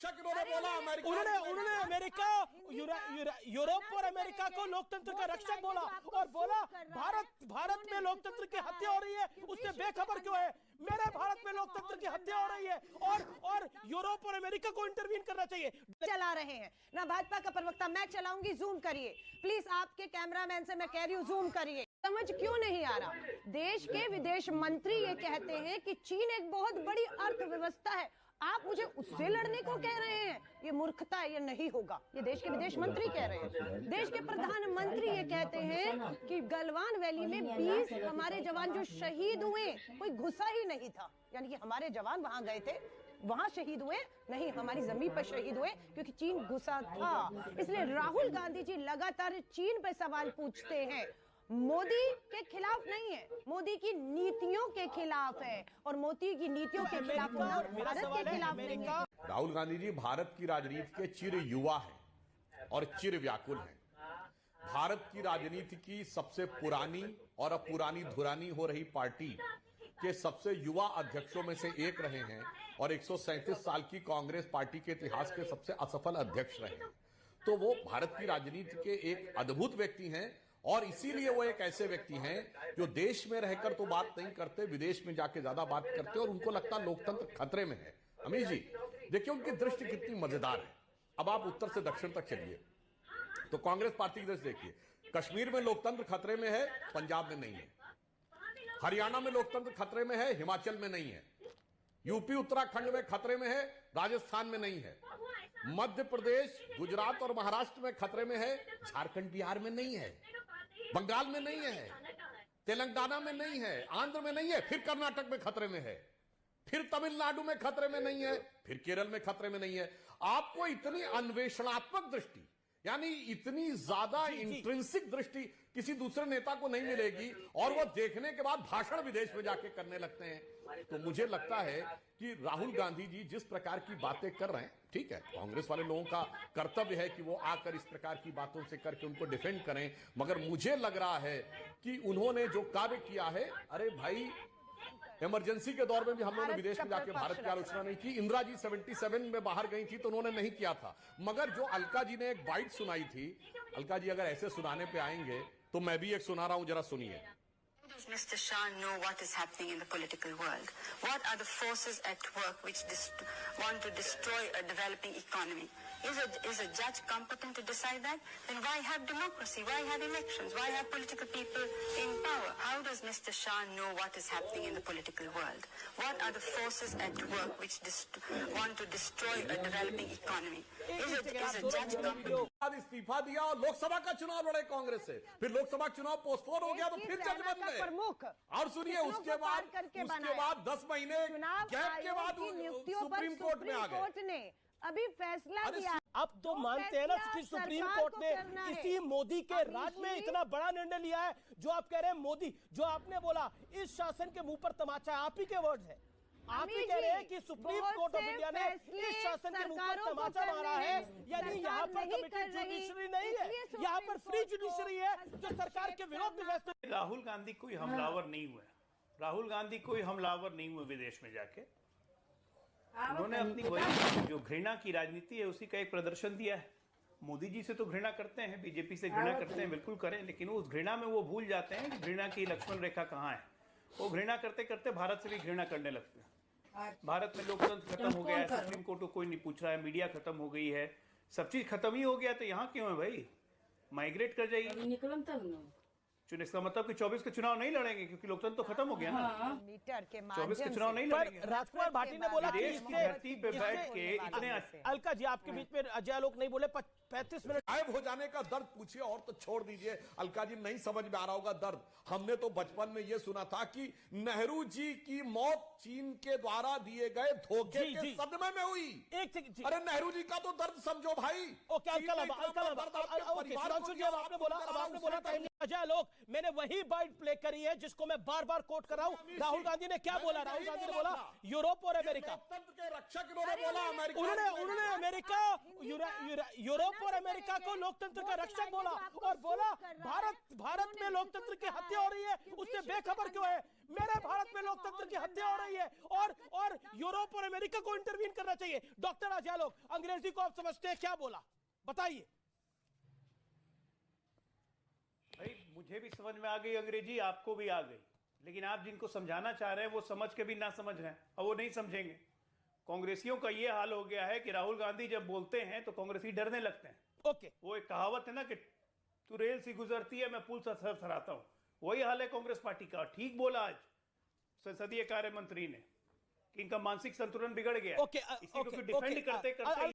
उन्होंने America, Europe और America को लोकतंत्र का रक्षक बोला और बोला भारत में लोकतंत्र की हत्या हो रही है, उससे बेखबर क्यों है? मेरे भारत में लोकतंत्र की हत्या हो रही है और यूरोप और अमेरिका को इंटरवीन करना चाहिए। चला रहे हैं ना भाजपा का प्रवक्ता, मैं चलाऊंगी, जूम करिए प्लीज, आपके कैमरामैन से मैं कह रही हूँ जूम करिए। समझ क्यों नहीं आ रहा? देश के विदेश मंत्री ये कहते हैं कि चीन एक बहुत बड़ी अर्थव्यवस्था है, आप मुझे उससे लड़ने को कह रहे हैं? ये मूर्खता है, ये नहीं होगा। ये देश के विदेश मंत्री कह रहे हैं। देश के प्रधानमंत्री ये कहते हैं कि गलवान वैली में 20 हमारे जवान जो शहीद हुए, कोई घुसा ही नहीं था, यानी कि हमारे जवान वहां गए थे, वहां शहीद हुए नहीं, हमारी जमीन पर शहीद हुए क्योंकि चीन घुसा था। इसलिए राहुल गांधी जी लगातार चीन पर सवाल पूछते हैं। मोदी के खिलाफ नहीं है, मोदी की नीतियों के खिलाफ है, और मोदी की नीतियों के खिलाफ भारत के खिलाफ नहीं है। राहुल गांधी जी भारत की राजनीति के चिर युवा हैं और चिर व्याकुल हैं। भारत की राजनीति की सबसे पुरानी और अब पुरानी धुरानी हो रही पार्टी के सबसे युवा अध्यक्षों में से एक रहे हैं और 137 साल की कांग्रेस पार्टी के इतिहास के सबसे असफल अध्यक्ष रहे हैं। तो वो भारत की राजनीति के एक अद्भुत व्यक्ति हैं और इसीलिए वो एक ऐसे व्यक्ति हैं जो देश में रहकर तो बात नहीं करते, विदेश में जाके ज्यादा बात करते और उनको लगता लोकतंत्र खतरे में है। अमीर जी देखिए उनकी दृष्टि कितनी मजेदार है। अब आप उत्तर से दक्षिण तक चलिए तो कांग्रेस पार्टी की दृष्टि देखिए, कश्मीर में लोकतंत्र खतरे में है, पंजाब में नहीं है। हरियाणा में लोकतंत्र खतरे में है, हिमाचल में नहीं है। यूपी उत्तराखंड में खतरे में है, राजस्थान में नहीं है। मध्य प्रदेश, गुजरात और महाराष्ट्र में खतरे में है, झारखंड बिहार में नहीं है, बंगाल में नहीं है, तेलंगाना में नहीं है, आंध्र में नहीं है, फिर कर्नाटक में खतरे में है, फिर तमिलनाडु में खतरे में नहीं है, फिर केरल में खतरे में नहीं है। आपको इतनी अन्वेषणात्मक दृष्टि, यानी इतनी ज्यादा इंट्रिंसिक दृष्टि किसी दूसरे नेता को नहीं मिलेगी और वो देखने के बाद भाषण विदेश में जाके करने लगते हैं। तो मुझे लगता है कि राहुल गांधी जी जिस प्रकार की बातें कर रहे हैं, ठीक है, कांग्रेस वाले लोगों का कर्तव्य है कि वो आकर इस प्रकार की बातों से करके उनको डिफेंड करें, मगर मुझे लग रहा है कि उन्होंने जो कार्य किया है, अरे भाई इमरजेंसी के दौर में भी हम लोगों ने विदेश में जाके भारत की आलोचना नहीं की। इंदिरा जी 77 में बाहर गई थी तो उन्होंने नहीं किया था, मगर जो अलका जी ने एक बाइट सुनाई थी, अलका जी अगर ऐसे सुनाने पे आएंगे तो मैं भी एक सुना रहा हूं, जरा सुनिए। Does Mr. Shah know what is happening in the political world? What are the forces at work which want to destroy a developing economy? Is a judge competent to decide that? Then why have democracy? Why have elections? Why have political people in power? How does Mr. Shah know what is happening in the political world? What are the forces at work which want to destroy a developing economy? Is a judge competent? इस्तीफा दिया और लोकसभा का चुनाव लड़े कांग्रेस से, फिर लोकसभा चुनाव postpone हो गया तो फिर जज बन गए। और सुनिए उसके बाद 10 महीने गैप के बाद सुप्रीम कोर्ट में आ गए, अभी फैसला दिया। अब तो मानते हैं ना कि सुप्रीम कोर्ट ने इसी मोदी के राज में इतना बड़ा निर्णय लिया है। जो आप कह रहे हैं मोदी, जो आपने बोला इस शासन के मुंह पर तमाचा, आप ही के वर्ड्स है, आप ही कह रहे हैं कि सुप्रीम कोर्ट ऑफ इंडिया ने इस शासन के मुंह पर तमाचा मारा है, यानी यहाँ पर कमिटेड जुडिशरी नहीं है, यहाँ पर फ्री जुडिशरी है जो सरकार के विरोध में फैसले। राहुल गांधी कोई हमलावर नहीं हुए, राहुल गांधी कोई हमलावर नहीं हुए विदेश में जाके। उन्होंने अपनी वही जो घृणा की राजनीति है उसी का एक प्रदर्शन दिया है। मोदी जी से तो घृणा करते हैं, बीजेपी से घृणा करते हैं, बिल्कुल करें, लेकिन उस घृणा में वो भूल जाते हैं कि घृणा की लक्ष्मण रेखा कहाँ है। वो घृणा करते करते भारत से भी घृणा करने लगते हैं। भारत में लोकतंत्र खत्म हो गया है, सुप्रीम कोर्ट को कोई नहीं पूछ रहा है, मीडिया खत्म हो गई है, सब चीज खत्म ही हो गया, तो यहाँ क्यों है भाई? माइग्रेट कर जाइए। इसका मतलब कि 24 के चुनाव नहीं लड़ेंगे क्योंकि लोकतंत्र तो खत्म हो गया ना। मीटर के 24 के चुनाव नहीं लड़ेंगे। राजकुमार भाटी ने बोला देश की धरती पे बैठ के इतने। अलका जी आपके बीच में अजय लोग नहीं बोले, 35 मिनट गायब हो जाने का दर्द पूछिए और तो छोड़ दीजिए। अलका जी नहीं समझ में आ रहा होगा दर्द। हमने तो बचपन में यह सुना था कि नेहरू जी की मौत चीन के द्वारा दिए गए धोखे के सदमे में हुई। अरे नेहरू जी का तो दर्द समझो भाई। आपने बोला था अजय लोग, मैंने वही बाइट प्ले करी है जिसको मैं बार बार कोट कर रहा हूं। राहुल गांधी ने क्या बोला? राहुल गांधी ने बोला यूरोप और अमेरिका के रक्षक, इन्होंने बोला उन्होंने अमेरिका यूरोप और अमेरिका को लोकतंत्र का रक्षक बोला और बोला भारत में लोकतंत्र की हत्या हो रही है, उससे बेखबर क्यों है? मेरे भारत में लोकतंत्र की हत्या हो रही है और यूरोप और अमेरिका को इंटरवीन करना चाहिए। डॉक्टर आजालोक, अंग्रेजी को आप समझते हैं, क्या बोला बताइए। भाई मुझे भी समझ में आ गई अंग्रेजी, आपको भी आ गई, लेकिन आप जिनको समझाना चाह रहे हैं वो समझ के भी ना समझ रहे हैं और वो नहीं समझेंगे। कांग्रेसियों का ये हाल हो गया है कि राहुल गांधी जब बोलते हैं तो कांग्रेसी डरने लगते हैं। ओके, वो एक कहावत है ना कि तू रेल सी गुजरती है, मैं पुल से सरसराता हूं, वही हाल है कांग्रेस पार्टी का। ठीक बोला आज संसदीय कार्य मंत्री ने कि इनका मानसिक संतुलन बिगड़ गया है। ओके, इसी को डिफेंड करते करते